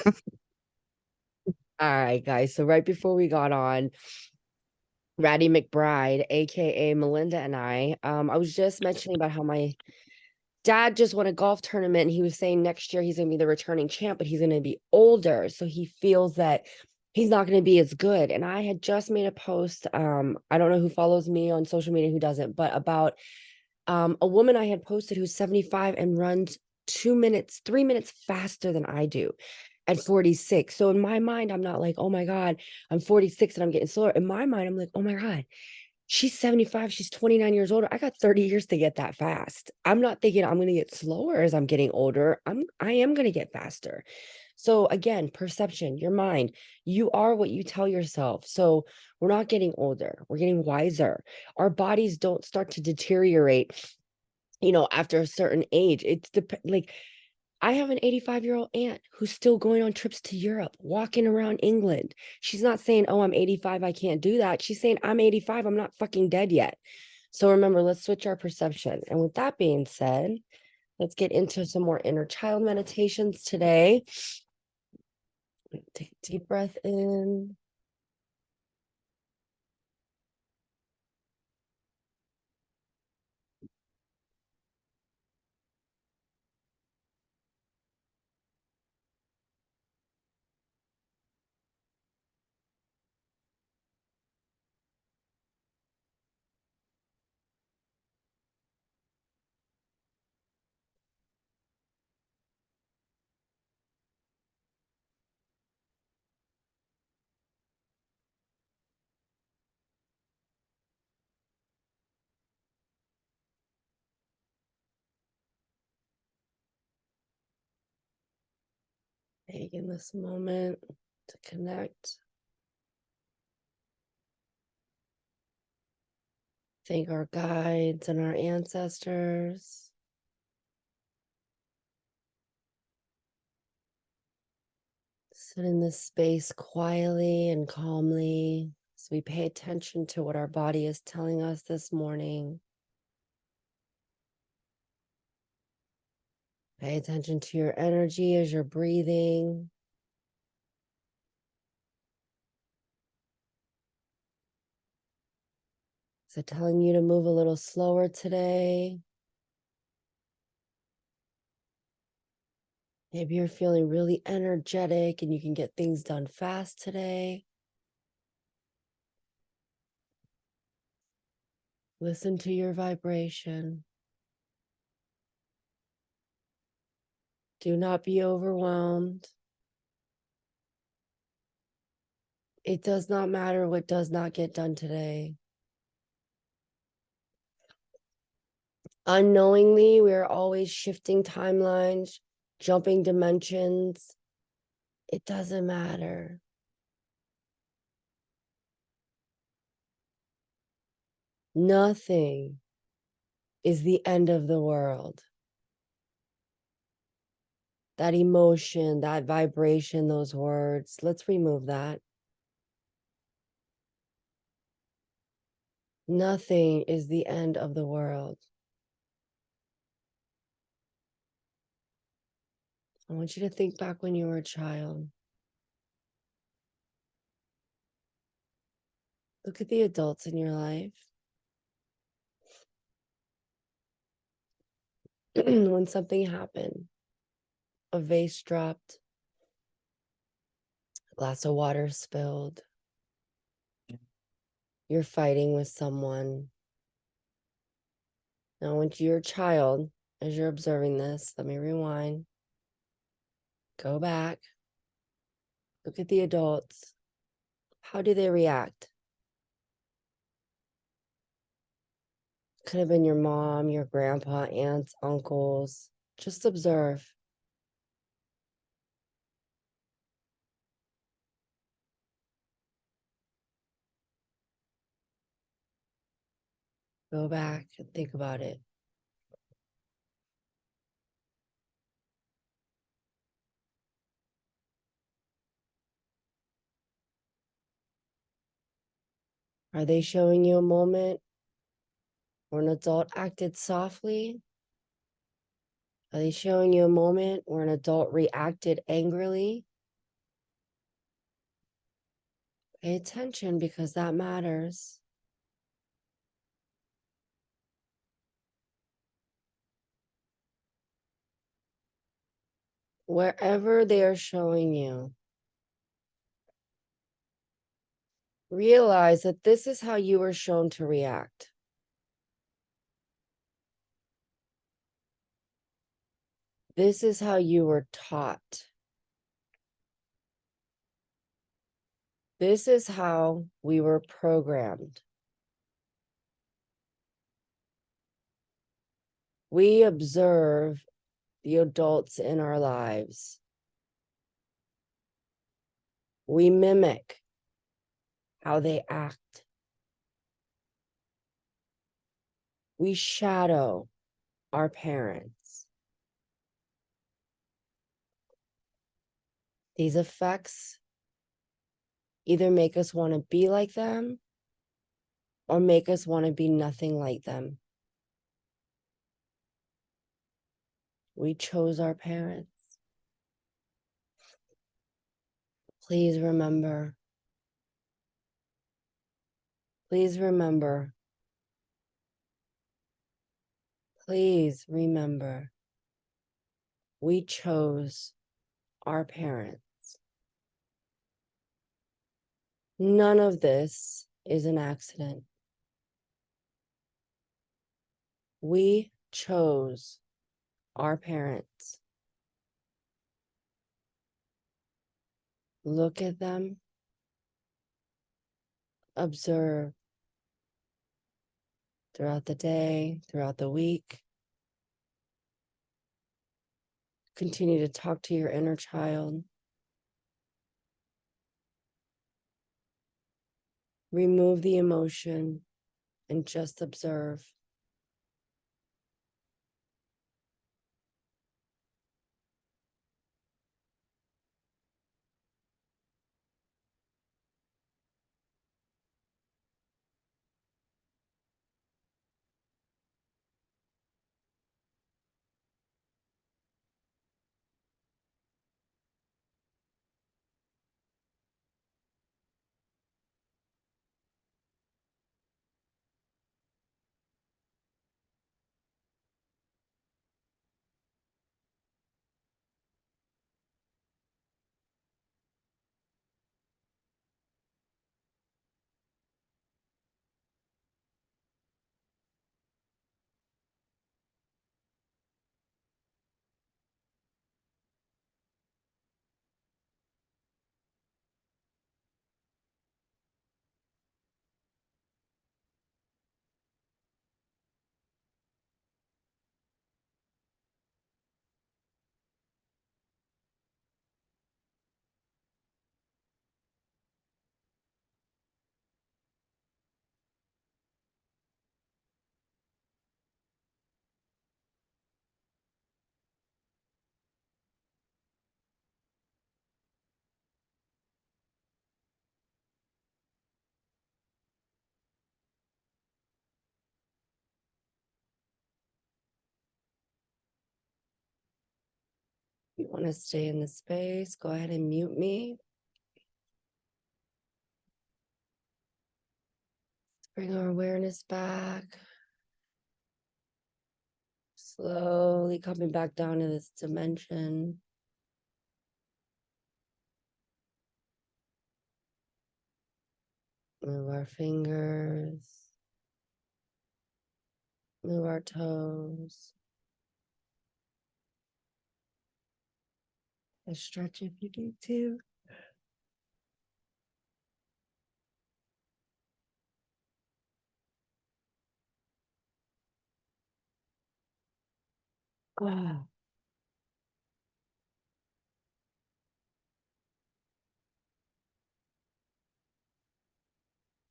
All right, guys. So right before we got on, Ratty McBride, aka Melinda, and I was just mentioning about how my dad just won a golf tournament, and he was saying next year he's gonna be the returning champ, but he's gonna be older, so he feels that he's not gonna be as good. And I had just made a post. I don't know who follows me on social media, who doesn't, but about a woman I had posted who's 75 and runs 2 minutes, 3 minutes faster than I do at 46. So in my mind, I'm not like, oh my God, I'm 46 and I'm getting slower. In my mind, I'm like, oh my God, she's 75, she's 29 years older. I got 30 years to get that fast. I'm not thinking I'm going to get slower as I'm getting older. I am going to get faster. So again, perception, your mind, you are what you tell yourself. So we're not getting older, we're getting wiser. Our bodies don't start to deteriorate, after a certain age. It's like I have an 85-year-old aunt who's still going on trips to Europe, walking around England. She's not saying, oh, I'm 85, I can't do that. She's saying, I'm 85, I'm not fucking dead yet. So remember, let's switch our perception. And with that being said, let's get into some more inner child meditations today. Take a deep breath in. Taking this moment to connect. Thank our guides and our ancestors. Sit in this space quietly and calmly as we pay attention to what our body is telling us this morning. Pay attention to your energy as you're breathing. Is it telling you to move a little slower today? Maybe you're feeling really energetic and you can get things done fast today. Listen to your vibration. Do not be overwhelmed. It does not matter what does not get done today. Unknowingly, we are always shifting timelines, jumping dimensions. It doesn't matter. Nothing is the end of the world. That emotion, that vibration, those words, let's remove that. Nothing is the end of the world. I want you to think back when you were a child. Look at the adults in your life. When something happened, a vase dropped, a glass of water spilled, you're fighting with someone. Now, when you're a child, as you're observing this, let me rewind. Go back. Look at the adults. How do they react? Could have been your mom, your grandpa, aunts, uncles. Just observe. Go back and think about it. Are they showing you a moment where an adult acted softly? Are they showing you a moment where an adult reacted angrily? Pay attention because that matters. Wherever they are showing you, realize that this is how you were shown to react. This is how you were taught. This is how we were programmed. We observe the adults in our lives. We mimic how they act. We shadow our parents. These effects either make us want to be like them or make us want to be nothing like them. We chose our parents. Please remember. Please remember. Please remember. We chose our parents. None of this is an accident. We chose our parents. Look at them. Observe throughout the day, throughout the week. Continue to talk to your inner child. Remove the emotion and just observe. You want to stay in the space, go ahead and mute me. Bring our awareness back. Slowly coming back down to this dimension. Move our fingers. Move our toes. And stretch if you need to. Ah.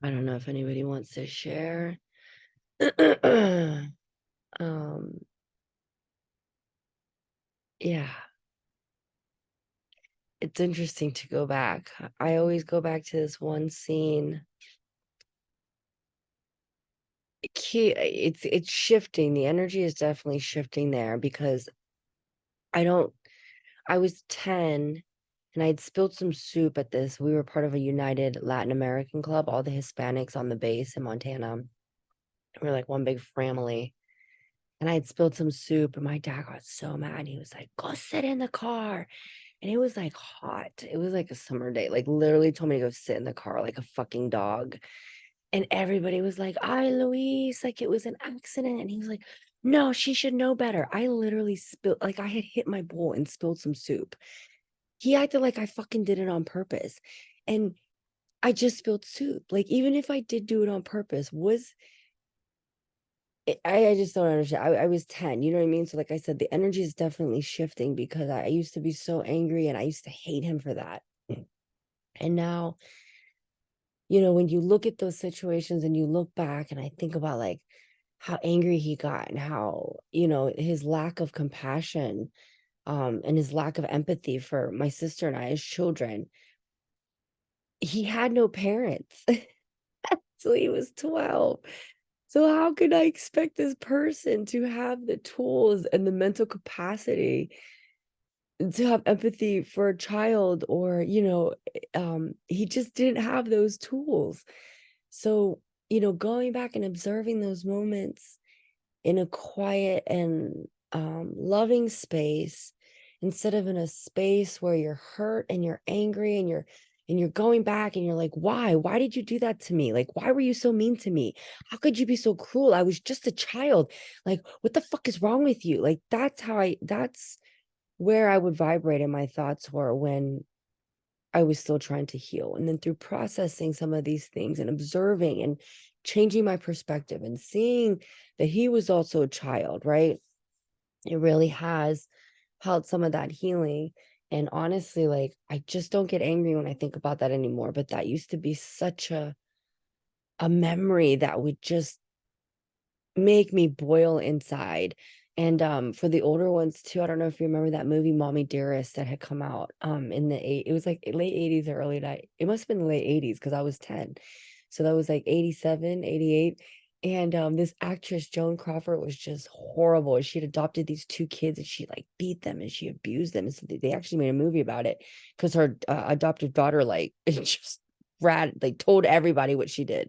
I don't know if anybody wants to share. Yeah. It's interesting to go back. I always go back to this one scene. It's shifting. The energy is definitely shifting there because I was 10 and I had spilled some soup at this. We were part of a United Latin American club, all the Hispanics on the base in Montana. We're like one big family. And I had spilled some soup, and my dad got so mad. He was like, "Go sit in the car." And it was like hot. It was like a summer day. Like literally told me to go sit in the car like a fucking dog. And everybody was like, "Ay, Luis, like it was an accident." And he was like, "No, she should know better." I literally spilled, like I had hit my bowl and spilled some soup. He acted like I fucking did it on purpose. And I just spilled soup. Like, even if I did do it on purpose, I just don't understand. I was 10, you know what I mean? So, like I said, the energy is definitely shifting because I used to be so angry and I used to hate him for that. And now, when you look at those situations and you look back and I think about like how angry he got and how, his lack of compassion, and his lack of empathy for my sister and I as children. He had no parents. So he was 12. So how could I expect this person to have the tools and the mental capacity to have empathy for a child, or he just didn't have those tools. So, going back and observing those moments in a quiet and loving space, instead of in a space where you're hurt and you're angry and you're going back and you're like, why did you do that to me? Like, why were you so mean to me? How could you be so cruel? I was just a child. Like, what the fuck is wrong with you? Like, that's where I would vibrate in my thoughts were when I was still trying to heal. And then through processing some of these things and observing and changing my perspective and seeing that he was also a child, right? It really has helped some of that healing. And honestly, like, I just don't get angry when I think about that anymore. But that used to be such a memory that would just make me boil inside. And for the older ones too, I don't know if you remember that movie Mommy Dearest that had come out in the it was like late 80s or early it must have been the late 80s because I was 10. So that was like 87, 88. And this actress Joan Crawford was just horrible. She had adopted these two kids and she like beat them and she abused them. And so they actually made a movie about it because her adopted daughter like just like told everybody what she did.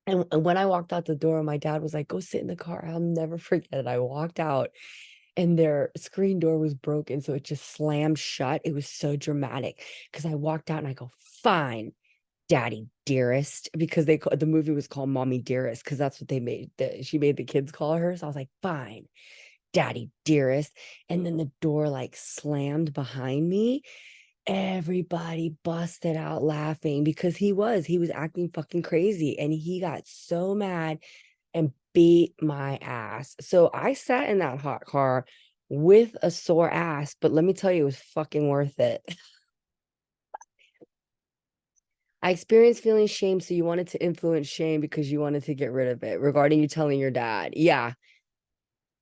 And when I walked out the door, my dad was like, "Go sit in the car." I'll never forget it. I walked out and their screen door was broken, so it just slammed shut. It was so dramatic because I walked out and I go, "Fine, Daddy Dearest," because the movie was called Mommy Dearest because that's what they made. She made the kids call her. So I was like, "Fine, Daddy Dearest," and then the door like slammed behind me. Everybody busted out laughing because he was acting fucking crazy and he got so mad and beat my ass. So I sat in that hot car with a sore ass, but let me tell you, it was fucking worth it. I experienced feeling shame, so you wanted to influence shame because you wanted to get rid of it regarding you telling your dad. Yeah.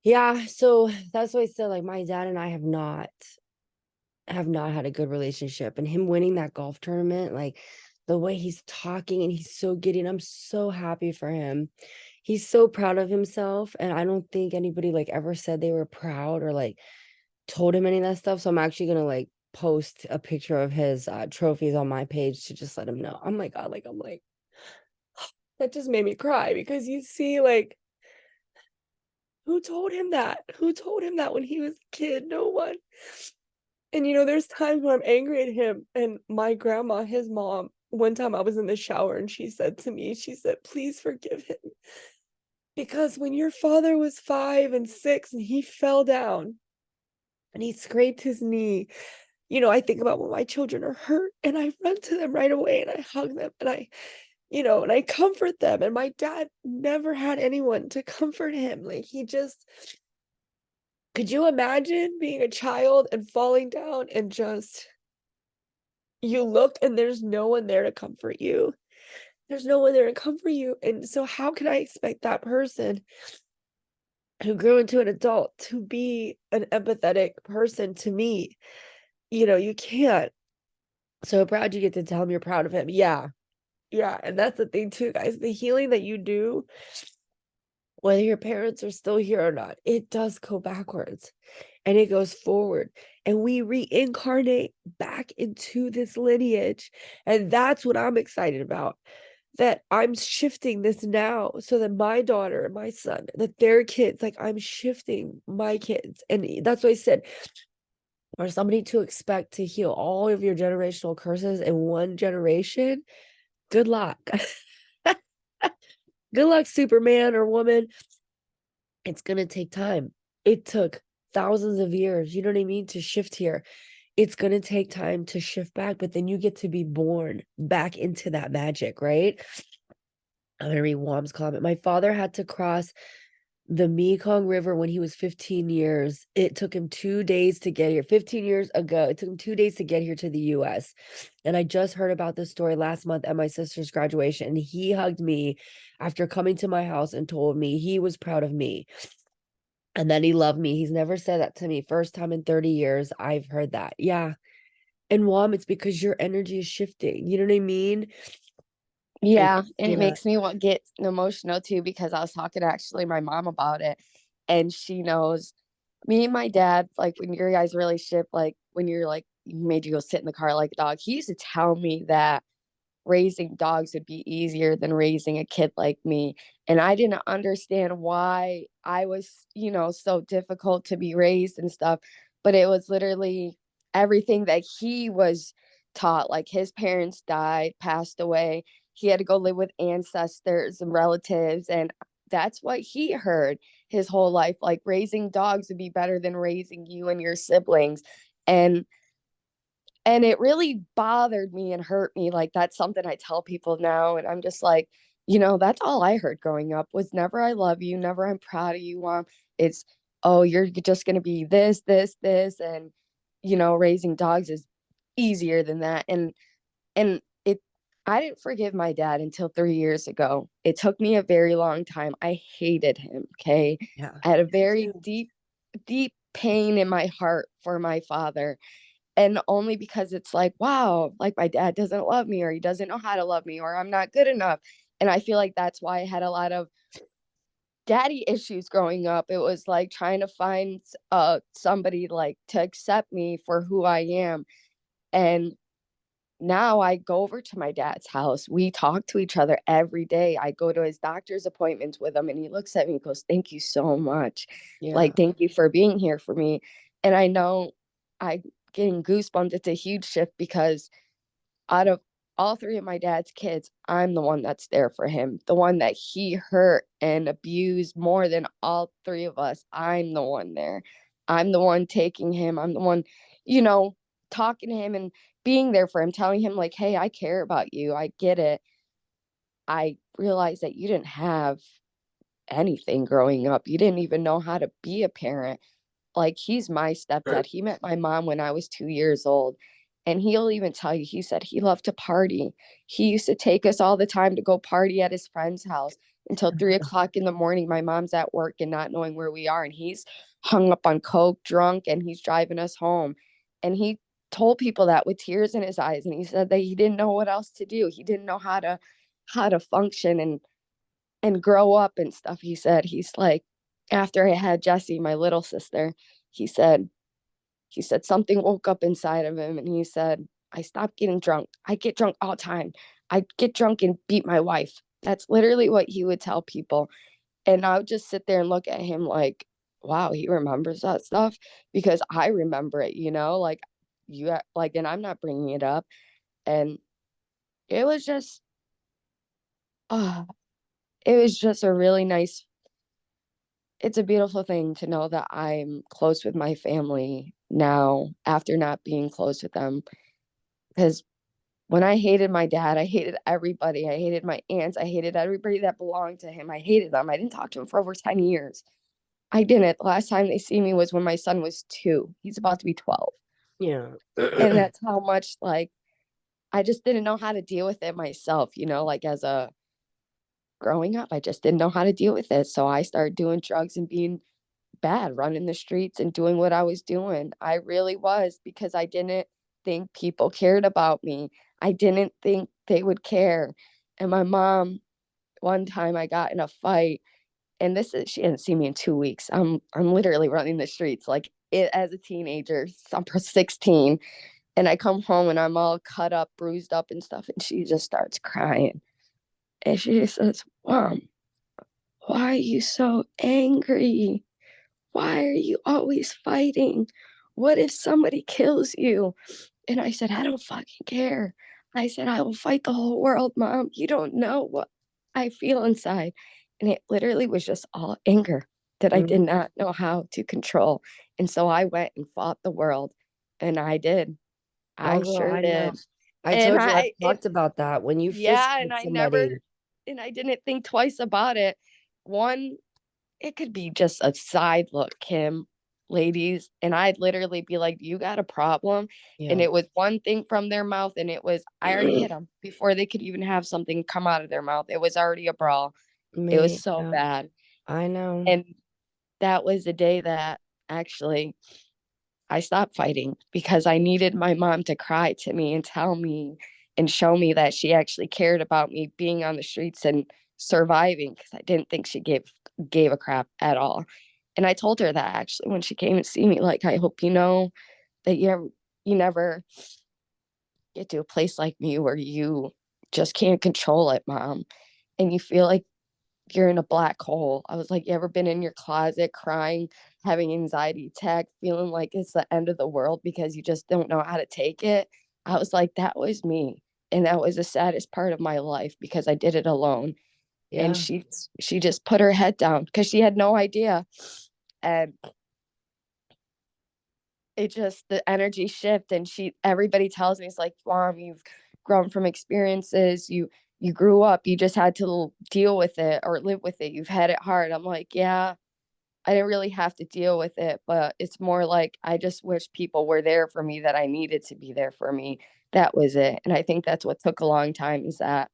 Yeah. So that's why I said, like, my dad and I have not had a good relationship, and him winning that golf tournament, like the way he's talking and he's so giddy, and I'm so happy for him. He's so proud of himself, and I don't think anybody like ever said they were proud or like told him any of that stuff. So I'm actually gonna like post a picture of his trophies on my page to just let him know. Oh my God, like I'm like, that just made me cry because you see, like, who told him that? Who told him that when he was a kid? No one. And there's times when I'm angry at him, and my grandma, his mom, one time I was in the shower and she said to me, she said, "Please forgive him. Because when your father was 5 and 6 and he fell down and he scraped his knee, I think about when my children are hurt and I run to them right away and I hug them and I comfort them. And my dad never had anyone to comfort him. Like, he just, could you imagine being a child and falling down and just, you look and there's no one there to comfort you. There's no one there to comfort you. And so how can I expect that person who grew into an adult to be an empathetic person to me? You can't. So proud you get to tell him you're proud of him. Yeah. Yeah. And that's the thing too, guys. The healing that you do, whether your parents are still here or not, it does go backwards. and it goes forward, and we reincarnate back into this lineage. And that's what I'm excited about, that I'm shifting this now so that my daughter and my son, that their kids, like I'm shifting my kids. And that's what I said, for somebody to expect to heal all of your generational curses in one generation, good luck. Good luck, Superman or woman. It's going to take time. It took thousands of years, you know what I mean, to shift here. It's going to take time to shift back, but then you get to be born back into that magic, right? I'm going to read Wam's comment. My father had to cross the Mekong River when he was 15 years. It took him 2 days to get here. 15 years ago, it took him 2 days to get here to the US. And I just heard about this story last month at my sister's graduation. And he hugged me after coming to my house and told me he was proud of me and that he loved me. He's never said that to me. First time in 30 years, I've heard that. Yeah. And Wam, it's because your energy is shifting. You know what I mean? Yeah, and it makes me want get emotional too, because I was talking to actually my mom about it, and she knows me and my dad, like when your guys' relationship, like when you're like he made you go sit in the car like a dog, he used to tell me that raising dogs would be easier than raising a kid like me. And I didn't understand why I was, so difficult to be raised and stuff. But it was literally everything that he was taught. Like his parents died, passed away. He had to go live with ancestors and relatives. And that's what he heard his whole life. Like raising dogs would be better than raising you and your siblings. And it really bothered me and hurt me. Like that's something I tell people now, and I'm just like, that's all I heard growing up was never I love you, never I'm proud of you, mom. It's, oh, you're just going to be this, and raising dogs is easier than that. And it I didn't forgive my dad until 3 years ago. It took me a very long time. I hated him, okay? Yeah. I had a very deep pain in my heart for my father, and only because it's like, wow, like my dad doesn't love me, or he doesn't know how to love me, or I'm not good enough. And I feel like that's why I had a lot of daddy issues growing up. It was like trying to find somebody like to accept me for who I am. And now I go over to my dad's house. We talk to each other every day. I go to his doctor's appointments with him, and he looks at me and goes, "Thank you so much. Yeah. Like, thank you for being here for me." And I know I getting goosebumps. It's a huge shift because out of all three of my dad's kids, I'm the one that's there for him. The one that he hurt and abused more than all three of us. I'm the one there. I'm the one taking him. I'm the one, you know, talking to him and being there for him, telling him, like, hey, I care about you. I get it. I realized that you didn't have anything growing up. You didn't even know how to be a parent. Like, he's my stepdad. He met my mom when I was 2 years old. And he'll even tell you, he said he loved to party. He used to take us all the time to go party at his friend's house until 3 o'clock in the morning. My mom's at work and not knowing where we are. And he's hung up on coke, drunk, and he's driving us home. And he told people that with tears in his eyes. And he said that he didn't know what else to do. He didn't know how to function and grow up and stuff. He said, he's like, after I had Jessie, my little sister, he said, something woke up inside of him, and he said, I stopped getting drunk. I get drunk all the time. I get drunk and beat my wife. That's literally what he would tell people. And I would just sit there and look at him like, wow, he remembers that stuff, because I remember it, like like, and I'm not bringing it up. And it was just, uh, it was just a really nice, it's a beautiful thing to know that I'm close with my family now after not being close with them. Because when I hated my dad, I hated everybody. I hated my aunts. I hated everybody that belonged to him. I hated them. I didn't talk to him for over 10 years. I didn't. The last time they see me was when my son was 2. He's about to be 12. Yeah. And that's how much, like, I just didn't know how to deal with it myself, like as a growing up, I just didn't know how to deal with it. So I started doing drugs and being bad, running the streets and doing what I was doing. I really was, because I didn't think people cared about me. I didn't think they would care. And my mom, one time I got in a fight, and this is she didn't see me in 2 weeks. I'm literally running the streets like as a teenager. I'm 16, and I come home and I'm all cut up, bruised up and stuff, and she just starts crying. And she just says, Mom, why are you so angry? Why are you always fighting? What if somebody kills you? And I said, I don't fucking care. I said, I will fight the whole world, Mom. You don't know what I feel inside. And it literally was just all anger that I Mm. did not know how to control. And so I went and fought the world. And I did. Oh, I girl, sure I know. did. I And told you I've it, talked about that. When you fist yeah, fight somebody, and I didn't think twice about it. One, it could be just a side look, Kim, ladies. And I'd literally be like, you got a problem? And yeah. it was one thing from their mouth. And it was, I already hit them before they could even have something come out of their mouth. It was already a brawl. It was Me, so yeah, bad. I know. And that was the day that actually I stopped fighting because I needed my mom to cry to me and tell me and show me that she actually cared about me being on the streets and surviving, because I didn't think she gave a crap at all. And I told her that actually when she came and see me, like, I hope you know that you never get to a place like me where you just can't control it, Mom, and you feel like you're in a black hole. I was like, you ever been in your closet crying, having anxiety attack, feeling like it's the end of the world because you just don't know how to take it? I was like, that was me. And that was the saddest part of my life because I did it alone. And Yeah. she just put her head down because she had no idea. And it just the energy shift, and everybody tells me, it's like, Mom, you've grown from experiences, you grew up, you just had to deal with it or live with it, you've had it hard. I'm like, yeah, I didn't really have to deal with it, but it's more like I just wish people were there for me that I needed to be there for me. That was it. And I think that's what took a long time, is that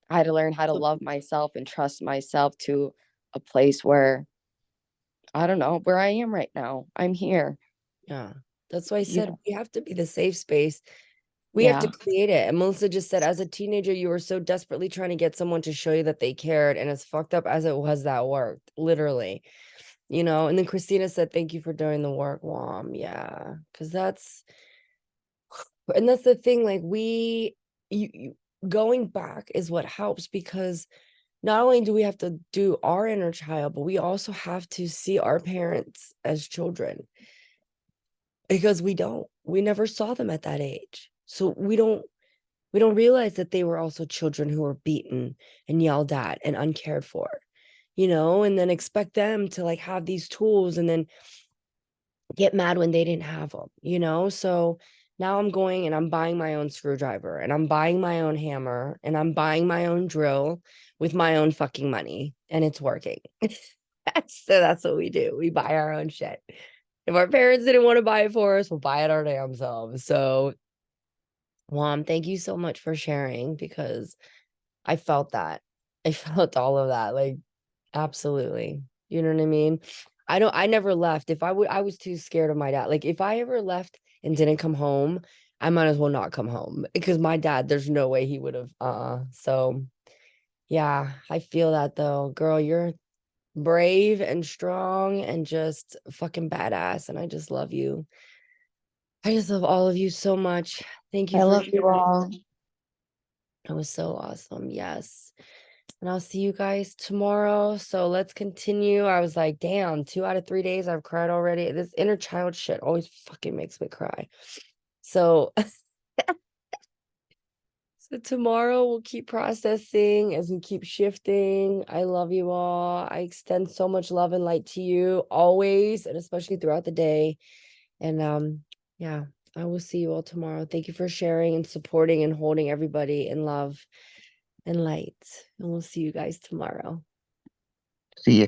I had to learn how to So, love myself and trust myself to a place where I don't know where I am right now. I'm here. yeah. That's why I You said we have to be the safe space. We have to Yeah. create it. And Melissa just said, as a teenager, you were so desperately trying to get someone to show you that they cared. And as fucked up as it was, that worked, literally. And then Christina said, thank you for doing the work, Wom. Yeah. Because that's the thing. Like, you going back is what helps, because not only do we have to do our inner child, but we also have to see our parents as children, because we never saw them at that age. So we don't realize that they were also children who were beaten and yelled at and uncared for, and then expect them to like have these tools and then get mad when they didn't have them. So now I'm going and I'm buying my own screwdriver and I'm buying my own hammer and I'm buying my own drill with my own fucking money, and it's working. So that's what we do. We buy our own shit. If our parents didn't want to buy it for us, we'll buy it our damn selves. So, Wom, thank you so much for sharing, because I felt that. I felt all of that. Like, absolutely. You know what I mean? I never left. I was too scared of my dad. Like, if I ever left and didn't come home, I might as well not come home, because my dad, there's no way he would have. So yeah, I feel that though. Girl, you're brave and strong and just fucking badass. And I just love you. I just love all of you so much. Thank you I for love you sharing. all. That was so awesome. Yes. And I'll see you guys tomorrow. So let's continue. I was like, damn, 2 out of 3 days I've cried already. This inner child shit always fucking makes me cry. So, so tomorrow we'll keep processing as we keep shifting. I love you all. I extend so much love and light to you always, and especially throughout the day. And yeah, I will see you all tomorrow. Thank you for sharing and supporting and holding everybody in love and light. And we'll see you guys tomorrow. See you.